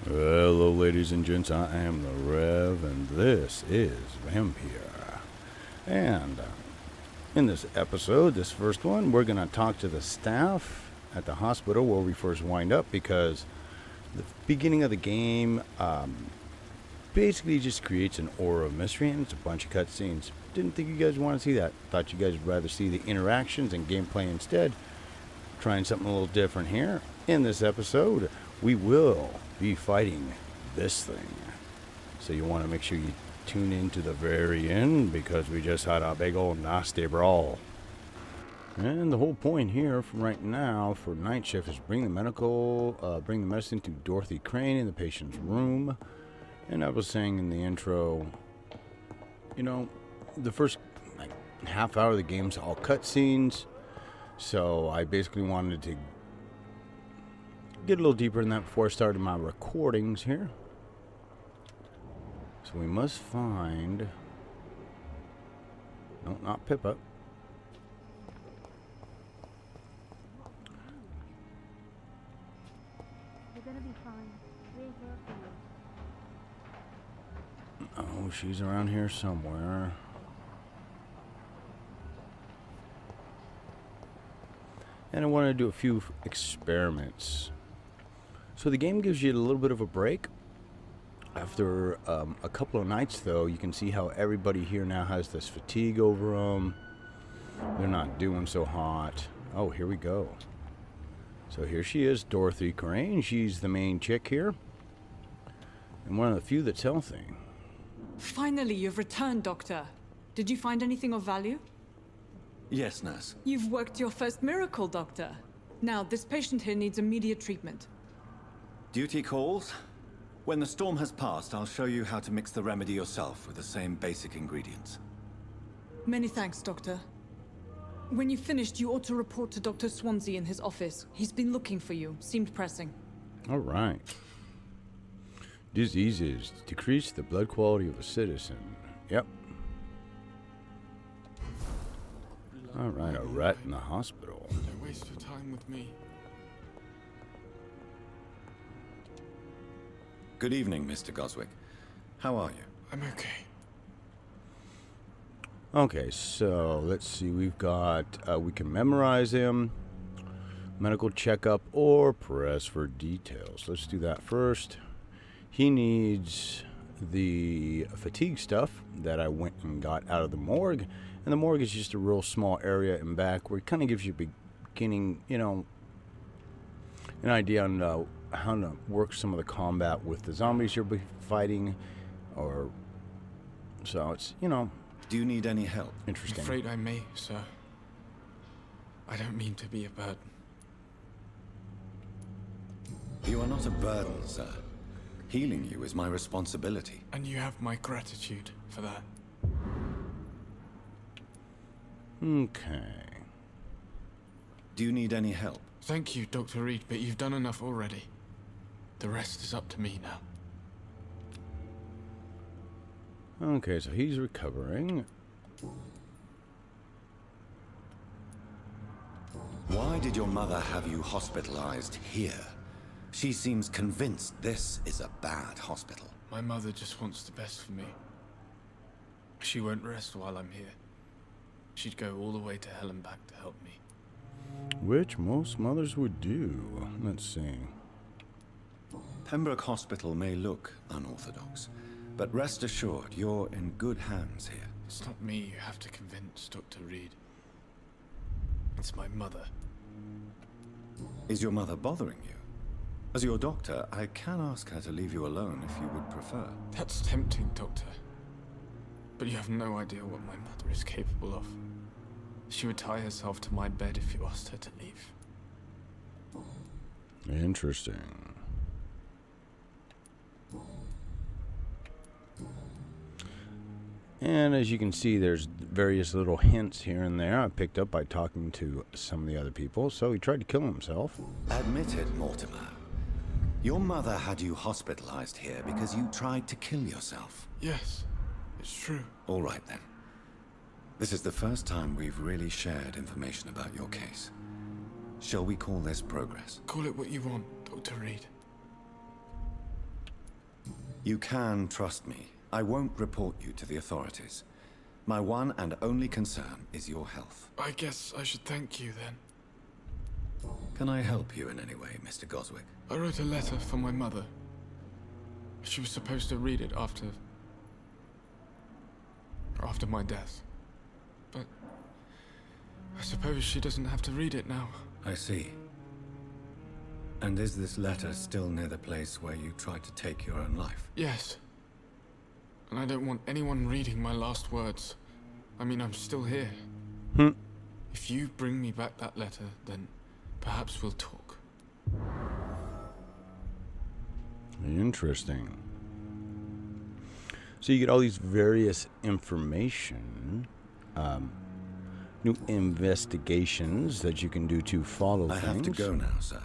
Hello, ladies and gents. I am the Rev, and this is Vampyr. And in this episode, this first one, we're going to talk to the staff at the hospital where we first wind up, because the beginning of the game basically just creates an aura of mystery, and it's a bunch of cutscenes. Didn't think you guys want to see that. Thought you guys would rather see the interactions and gameplay instead. Trying something a little different here. In this episode, we will be fighting this thing. So you want to make sure you tune in to the very end, because we just had a big old nasty brawl. And the whole point here from right now for night shift is bring the medicine to Dorothy Crane in the patient's room. And I was saying in the intro, you know, the first half hour of the game's all cutscenes. So I basically wanted to get a little deeper in that before I started my recordings here. So we must find... No, not Pippa. You're gonna be fine. We're here for you. Oh, she's around here somewhere. And I want to do a few experiments. So the game gives you a little bit of a break. After a couple of nights, though, you can see how everybody here now has this fatigue over them. They're not doing so hot. Oh, here we go. So here she is, Dorothy Crane. She's the main chick here. And one of the few that's healthy. Finally, you've returned, Doctor. Did you find anything of value? Yes, nurse. You've worked your first miracle, Doctor. Now, this patient here needs immediate treatment. Duty calls. When the storm has passed, I'll show you how to mix the remedy yourself with the same basic ingredients. Many thanks, Doctor. When you've finished, you ought to report to Dr. Swansea in his office. He's been looking for you. Seemed pressing. All right. Diseases decrease the blood quality of a citizen. Yep. All right, a rat in the hospital. Don't waste your time with me. Good evening, Mr. Goswick. How are you? I'm okay. Okay, so let's see. We've got, we can memorize him, medical checkup, or press for details. Let's do that first. He needs the fatigue stuff that I went and got out of the morgue. And the morgue is just a real small area in back where it kind of gives you a beginning, you know, an idea on how to work some of the combat with the zombies you'll be fighting. Or, so it's, you know. Do you need any help? Interesting. I'm afraid I may, sir. I don't mean to be a burden. You are not a burden, sir. Healing you is my responsibility. And you have my gratitude for that. Okay. Do you need any help? Thank you, Dr. Reed, but you've done enough already. The rest is up to me now. Okay, so he's recovering. Why did your mother have you hospitalized here? She seems convinced this is a bad hospital. My mother just wants the best for me. She won't rest while I'm here. She'd go all the way to hell and back to help me. Which most mothers would do. Let's see. Pembroke Hospital may look unorthodox, but rest assured you're in good hands here. It's not me you have to convince, Dr. Reed. It's my mother. Is your mother bothering you? As your doctor, I can ask her to leave you alone if you would prefer. That's tempting, Doctor. But you have no idea what my mother is capable of. She would tie herself to my bed if you asked her to leave. Interesting. And as you can see, there's various little hints here and there I picked up by talking to some of the other people. So he tried to kill himself. Admit it, Mortimer. Your mother had you hospitalized here because you tried to kill yourself. Yes, it's true. All right, then. This is the first time we've really shared information about your case. Shall we call this progress? Call it what you want, Dr. Reed. You can trust me. I won't report you to the authorities. My one and only concern is your health. I guess I should thank you then. Can I help you in any way, Mr. Goswick? I wrote a letter for my mother. She was supposed to read it after my death. But I suppose she doesn't have to read it now. I see. And is this letter still near the place where you tried to take your own life? Yes. And I don't want anyone reading my last words. I mean, I'm still here. If you bring me back that letter, then perhaps we'll talk. Interesting. So you get all these various information, new investigations that you can do to follow I things. have to go now, sir.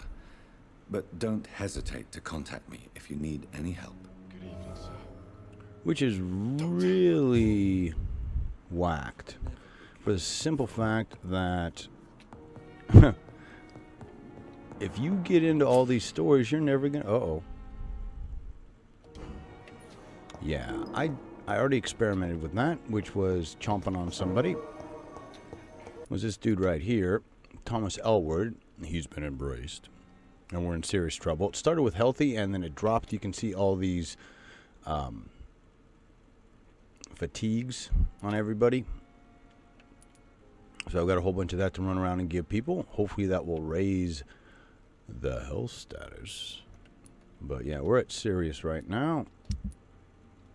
But don't hesitate to contact me if you need any help. Good evening, sir. Which is really whacked. For the simple fact that if you get into all these stories, you're never gonna... Uh-oh. Yeah, I already experimented with that, which was chomping on somebody. Was this dude right here, Thomas Elward. He's been embraced. And we're in serious trouble. It started with healthy, and then it dropped. You can see all these fatigues on everybody. So I've got a whole bunch of that to run around and give people. Hopefully that will raise the health status. But yeah, we're at serious right now.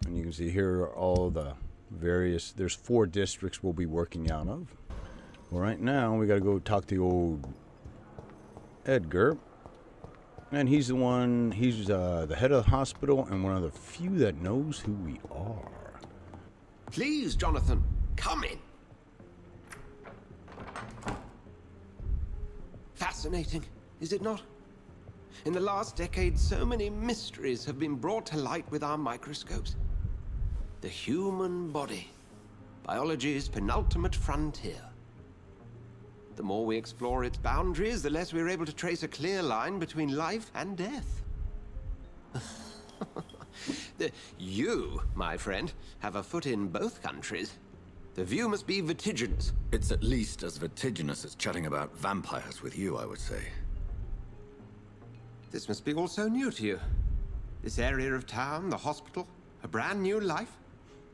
And you can see here are all the various... There's 4 districts we'll be working out of. Well, right now, we got to go talk to old Edgar. And he's the one... He's the head of the hospital and one of the few that knows who we are. Please, Jonathan, come in. Fascinating, is it not? In the last decade, so many mysteries have been brought to light with our microscopes. The human body, biology's penultimate frontier. The more we explore its boundaries, the less we're able to trace a clear line between life and death. You, my friend, have a foot in both countries. The view must be vertiginous. It's at least as vertiginous as chatting about vampires with you, I would say. This must be all so new to you. This area of town, the hospital, a brand new life.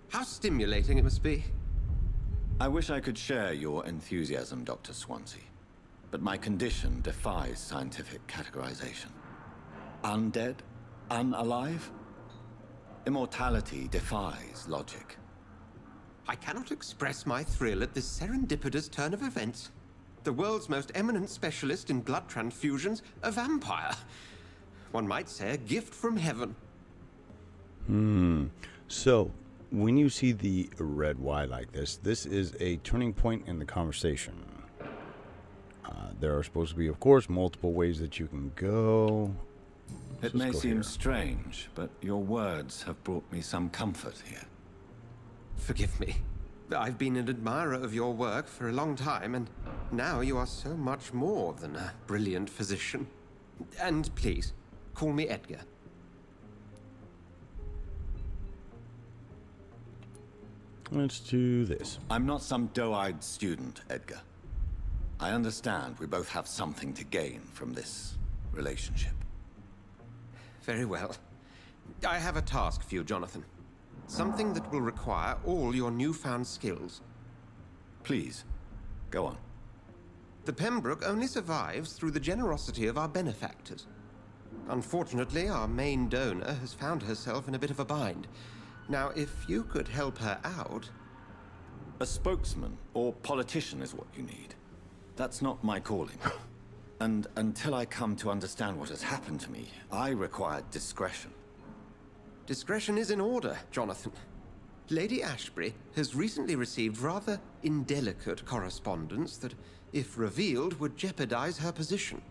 How stimulating it must be. I wish I could share your enthusiasm, Dr. Swansea. But my condition defies scientific categorization. Undead? Unalive? Immortality defies logic. I cannot express my thrill at this serendipitous turn of events. The world's most eminent specialist in blood transfusions, a vampire. One might say a gift from heaven. So, when you see the red Y like this, this is a turning point in the conversation. There are supposed to be, of course, multiple ways that you can go. It may seem strange, but your words have brought me some comfort here. Forgive me. I've been an admirer of your work for a long time, and now you are so much more than a brilliant physician. And please, call me Edgar. Let's do this. I'm not some doe-eyed student, Edgar. I understand we both have something to gain from this relationship. Very well. I have a task for you, Jonathan. Something that will require all your newfound skills. Please, go on. The Pembroke only survives through the generosity of our benefactors. Unfortunately, our main donor has found herself in a bit of a bind. Now, if you could help her out... A spokesman or politician is what you need. That's not my calling. And until I come to understand what has happened to me, I require discretion. Discretion is in order, Jonathan. Lady Ashbury has recently received rather indelicate correspondence that, if revealed, would jeopardize her position.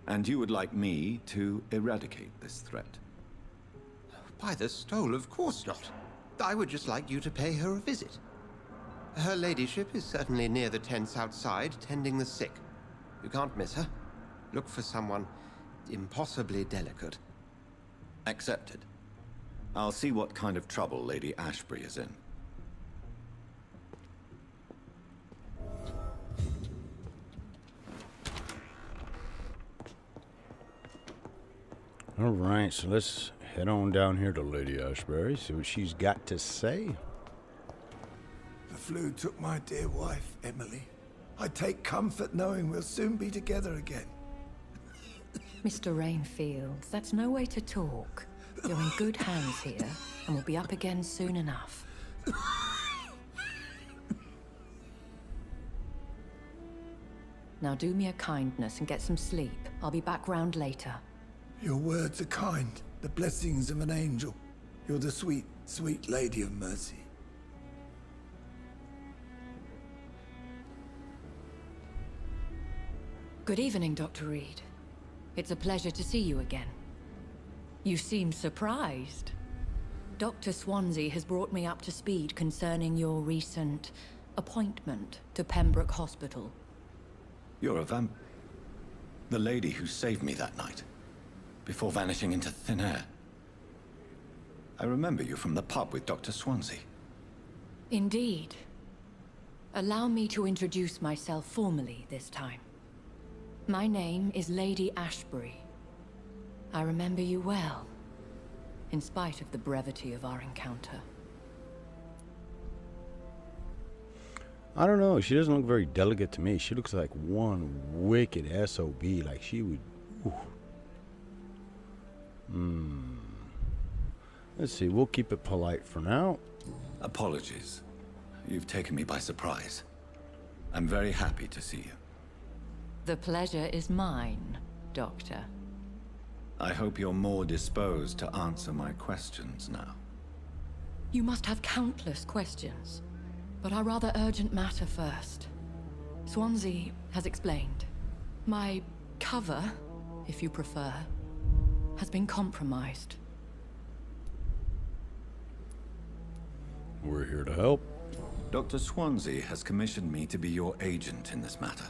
And you would like me to eradicate this threat? By the stole, of course not. I would just like you to pay her a visit. Her ladyship is certainly near the tents outside, tending the sick. You can't miss her. Look for someone impossibly delicate. Accepted. I'll see what kind of trouble Lady Ashbury is in. All right, so let's head on down here to Lady Ashbury, see what she's got to say. The flu took my dear wife, Emily. I take comfort knowing we'll soon be together again. Mr. Rainfield, that's no way to talk. You're in good hands here, and we'll be up again soon enough. Now do me a kindness and get some sleep. I'll be back round later. Your words are kind, the blessings of an angel. You're the sweet, sweet Lady of Mercy. Good evening, Dr. Reed. It's a pleasure to see you again. You seem surprised. Dr. Swansea has brought me up to speed concerning your recent appointment to Pembroke Hospital. You're a the lady who saved me that night, before vanishing into thin air. I remember you from the pub with Dr. Swansea. Indeed. Allow me to introduce myself formally this time. My name is Lady Ashbury. I remember you well, in spite of the brevity of our encounter. I don't know. She doesn't look very delicate to me. She looks like one wicked SOB. Like she would... Let's see. We'll keep it polite for now. Apologies. You've taken me by surprise. I'm very happy to see you. The pleasure is mine, Doctor. I hope you're more disposed to answer my questions now. You must have countless questions, but our rather urgent matter first. Swansea has explained. My cover, if you prefer, has been compromised. We're here to help. Dr. Swansea has commissioned me to be your agent in this matter.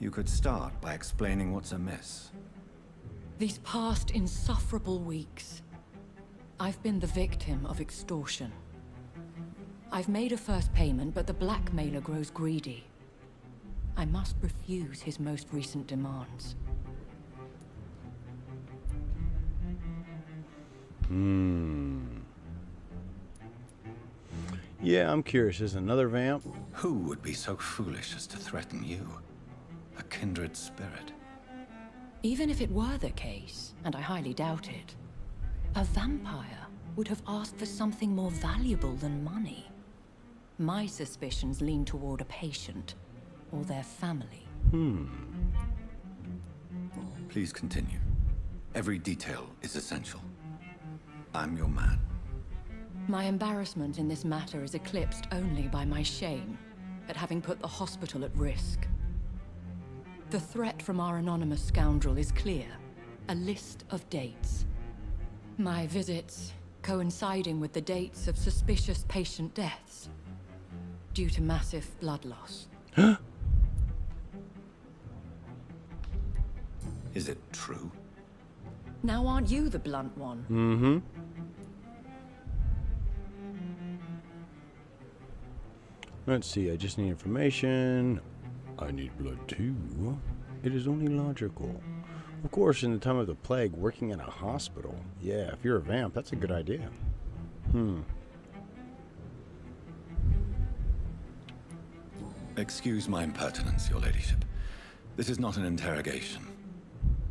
You could start by explaining what's amiss. These past insufferable weeks, I've been the victim of extortion. I've made a first payment, but the blackmailer grows greedy. I must refuse his most recent demands. Yeah, I'm curious. Is another vamp? Who would be so foolish as to threaten you? A kindred spirit. Even if it were the case, and I highly doubt it, a vampire would have asked for something more valuable than money. My suspicions lean toward a patient or their family. Please continue. Every detail is essential. I'm your man. My embarrassment in this matter is eclipsed only by my shame at having put the hospital at risk. The threat from our anonymous scoundrel is clear. A list of dates. My visits coinciding with the dates of suspicious patient deaths due to massive blood loss. Is it true? Now aren't you the blunt one? Mm-hmm. Let's see, I just need information. I need blood too. It is only logical. Of course, in the time of the plague, working in a hospital. Yeah, if you're a vamp, that's a good idea. Excuse my impertinence, your ladyship. This is not an interrogation.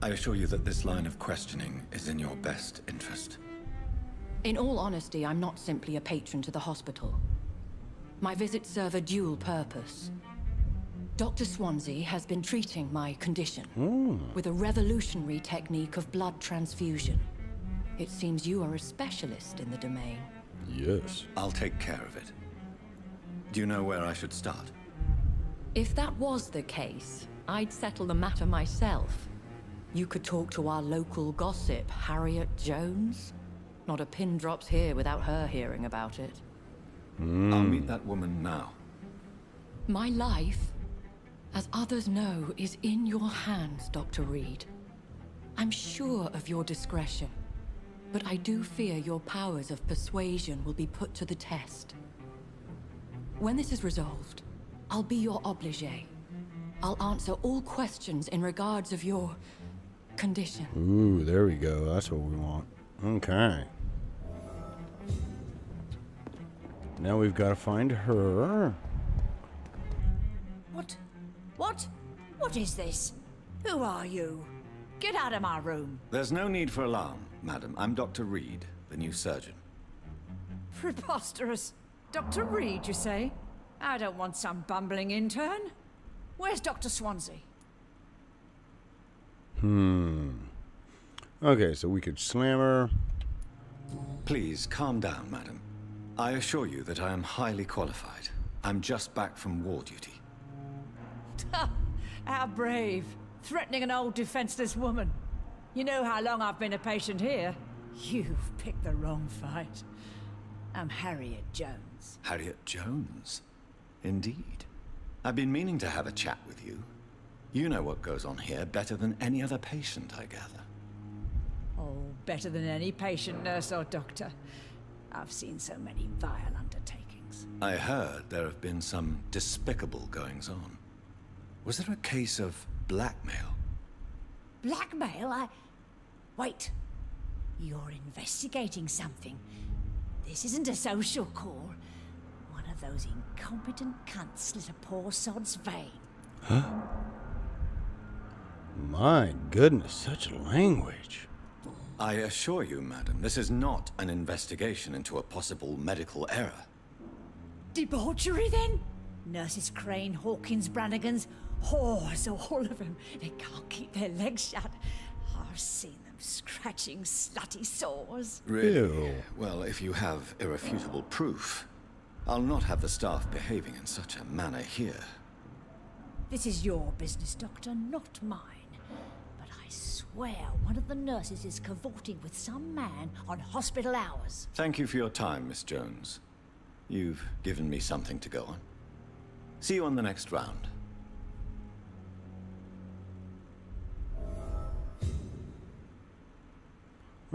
I assure you that this line of questioning is in your best interest. In all honesty, I'm not simply a patron to the hospital. My visits serve a dual purpose. Dr. Swansea has been treating my condition with a revolutionary technique of blood transfusion. It seems you are a specialist in the domain. Yes. I'll take care of it. Do you know where I should start? If that was the case, I'd settle the matter myself. You could talk to our local gossip, Harriet Jones. Not a pin drops here without her hearing about it. I'll meet that woman now. My life, as others know, is in your hands, Dr. Reed. I'm sure of your discretion, but I do fear your powers of persuasion will be put to the test. When this is resolved, I'll be your obligé. I'll answer all questions in regards of your condition. Ooh, there we go. That's what we want. Okay. Now we've got to find her. What? What? What is this? Who are you? Get out of my room. There's no need for alarm, madam. I'm Dr. Reed, the new surgeon. Preposterous. Dr. Reed, you say? I don't want some bumbling intern. Where's Dr. Swansea? Okay, so we could slam her. Please, calm down, madam. I assure you that I am highly qualified. I'm just back from war duty. How brave. Threatening an old defenseless woman. You know how long I've been a patient here? You've picked the wrong fight. I'm Harriet Jones. Harriet Jones? Indeed. I've been meaning to have a chat with you. You know what goes on here better than any other patient, I gather. Oh, better than any patient, nurse or doctor. I've seen so many vile undertakings. I heard there have been some despicable goings-on. Was there a case of blackmail? Blackmail? Wait. You're investigating something. This isn't a social call. One of those incompetent cunts slit a poor sod's vein. Huh? My goodness, such language. I assure you, madam, this is not an investigation into a possible medical error. Debauchery, then? Nurses Crane, Hawkins, Brannigans, whores, all of them. They can't keep their legs shut. I've seen them scratching slutty sores. Really? Ew. Well, if you have irrefutable proof, I'll not have the staff behaving in such a manner here. This is your business, Doctor, not mine. But I swear one of the nurses is cavorting with some man on hospital hours. Thank you for your time, Miss Jones. You've given me something to go on. See you on the next round.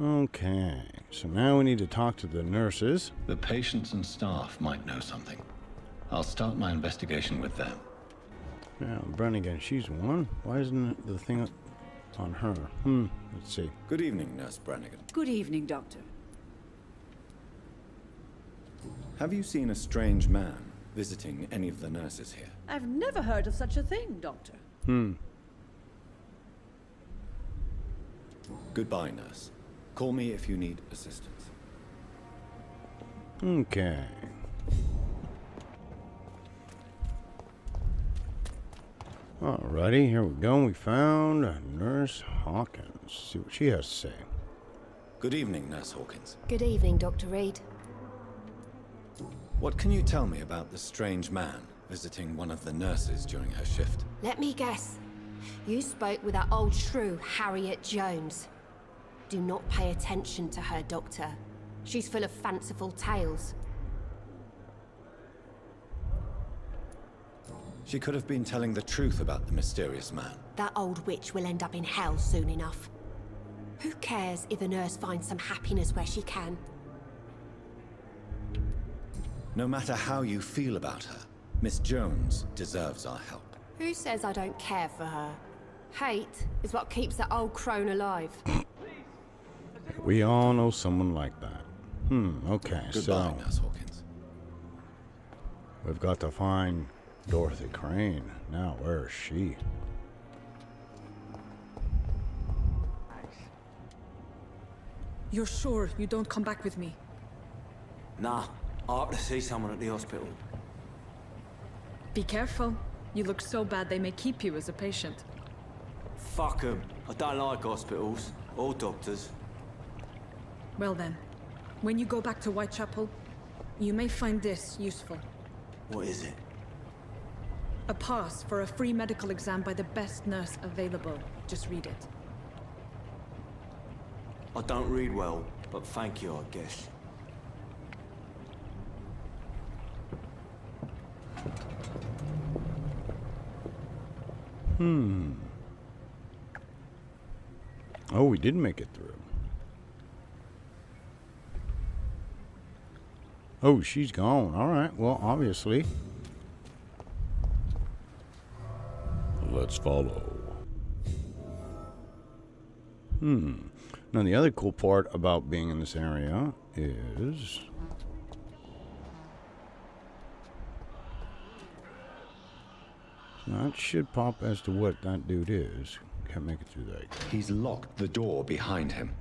Okay, so now we need to talk to the nurses. The patients and staff might know something. I'll start my investigation with them. Now, Brannigan, she's one. Why isn't the thing on her? Let's see. Good evening, Nurse Brannigan. Good evening, Doctor. Have you seen a strange man visiting any of the nurses here? I've never heard of such a thing, Doctor. Goodbye, nurse. Call me if you need assistance. Okay. Alrighty, here we go. We found Nurse Hawkins. See what she has to say. Good evening, Nurse Hawkins. Good evening, Dr. Reed. What can you tell me about the strange man visiting one of the nurses during her shift? Let me guess. You spoke with that old shrew, Harriet Jones. Do not pay attention to her, Doctor. She's full of fanciful tales. She could have been telling the truth about the mysterious man. That old witch will end up in hell soon enough. Who cares if a nurse finds some happiness where she can? No matter how you feel about her, Miss Jones deserves our help. Who says I don't care for her? Hate is what keeps that old crone alive. We all know someone like that. Okay, Goodbye, so Nurse Hawkins. we've got to find Dorothy Crane. Now, where is she? You're sure you don't come back with me? Nah, I have to see someone at the hospital. Be careful. You look so bad they may keep you as a patient. Fuck 'em. I don't like hospitals or doctors. Well then, when you go back to Whitechapel, you may find this useful. What is it? A pass for a free medical exam by the best nurse available. Just read it. I don't read well, but thank you, I guess. Oh, we did make it through. Oh, she's gone. All right. Well, obviously. Let's follow. Now, the other cool part about being in this area is... that should pop as to what that dude is. Can't make it through that. He's locked the door behind him.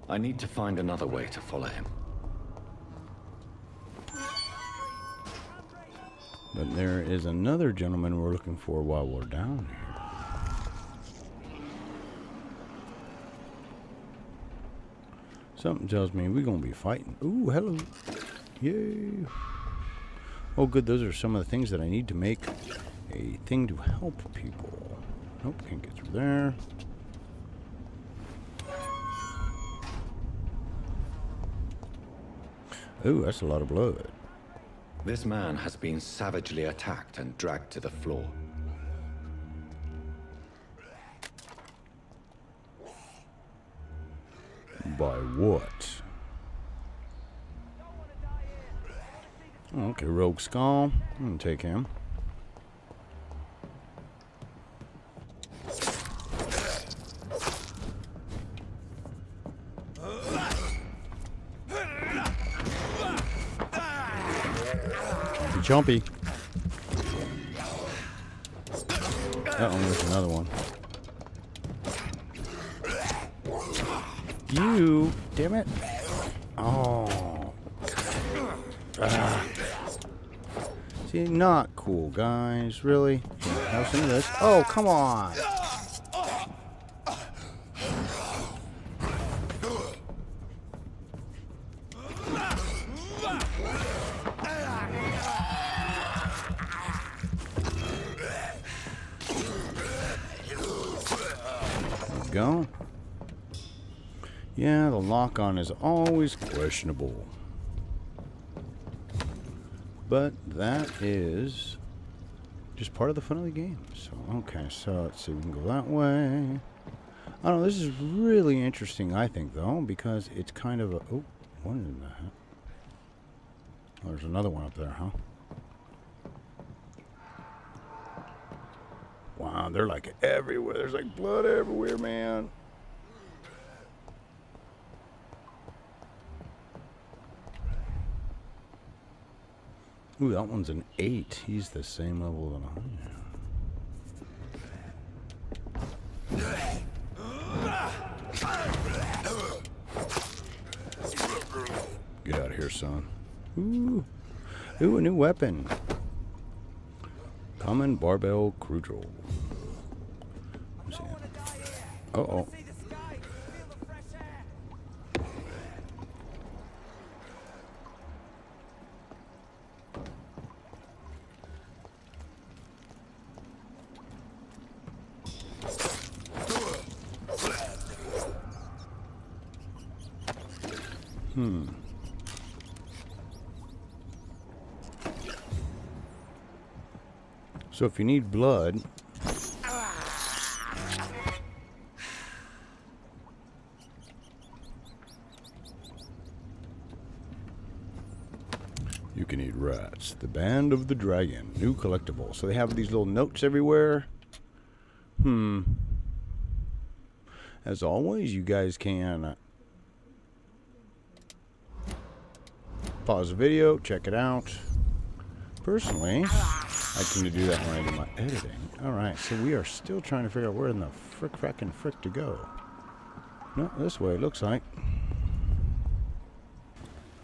I need to find another way to follow him. But there is another gentleman we're looking for while we're down here. Something tells me we're going to be fighting. Ooh, hello. Yay. Oh, good. Those are some of the things that I need to make a thing to help people. Nope, can't get through there. Ooh, that's a lot of blood. This man has been savagely attacked and dragged to the floor. By what? Okay, Rogue Skull. I'm gonna take him. Jumpy. Uh-oh, there's another one. You, damn it. Oh. See, not cool, guys. Really? Have some of this. Oh, come on. Go. Yeah, the lock-on is always questionable. But that is just part of the fun of the game. So, okay, so let's see, we can go that way. I don't know, this is really interesting, I think, though, because it's kind of a... oh, what is that? Oh, there's another one up there, huh? Wow, they're like everywhere. There's like blood everywhere, man. Ooh, that one's an 8. He's the same level than I am. Get out of here, son. Ooh. Ooh, a new weapon. Common barbell crucial. Uh-oh. So if you need blood, you can eat rats. The Band of the Dragon, new collectible. So they have these little notes everywhere. As always, you guys can pause the video, check it out. Personally, I tend to do that when I do my editing. Alright, so we are still trying to figure out where in the frick to go. No, this way, it looks like.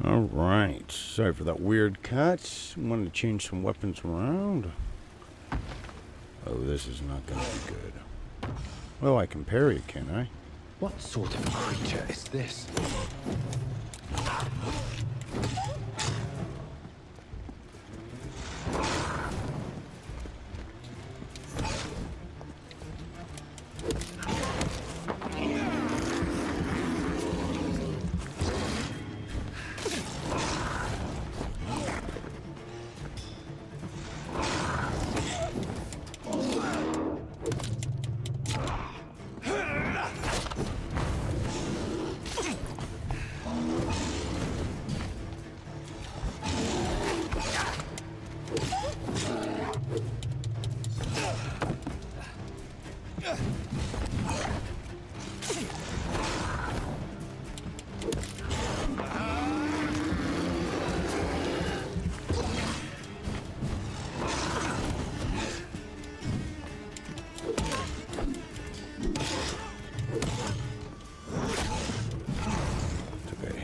Alright, sorry for that weird cut. Wanted to change some weapons around. Oh, this is not going to be good. Well, I can parry it, can I? What sort of creature is this?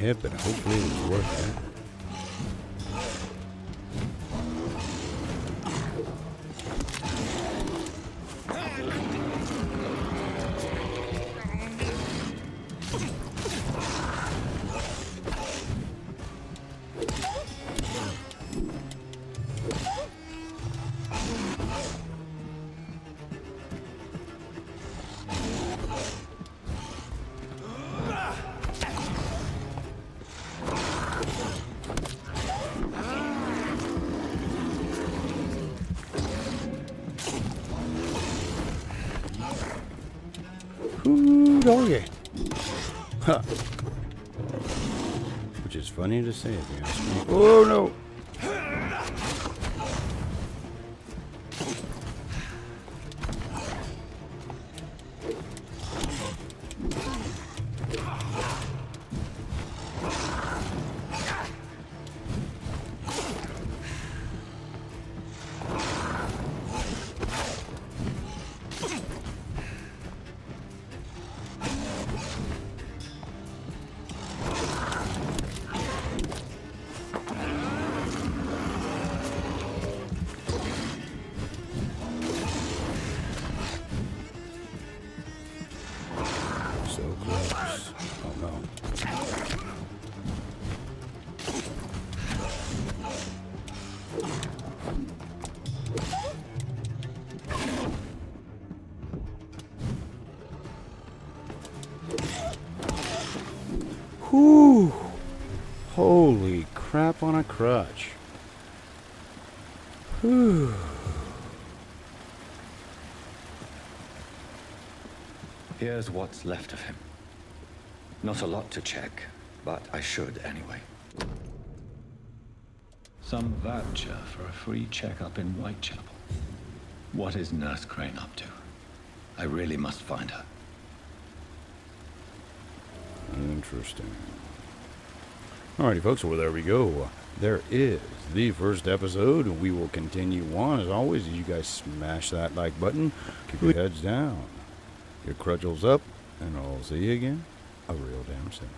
hit, but hopefully it was worth it. Oh yeah. Huh. Which is funny to say if you ask me. Oh no. So close. Oh no. Whew. Holy crap on a crutch. Whew. Here's what's left of him. Not a lot to check, but I should anyway. Some voucher for a free checkup in Whitechapel. What is Nurse Crane up to? I really must find her. Interesting. Alrighty, folks, well, there we go. There is the first episode, and we will continue on. As always, you guys smash that like button. Keep your heads down. Your crudgels up, and I'll see you again a real damn soon.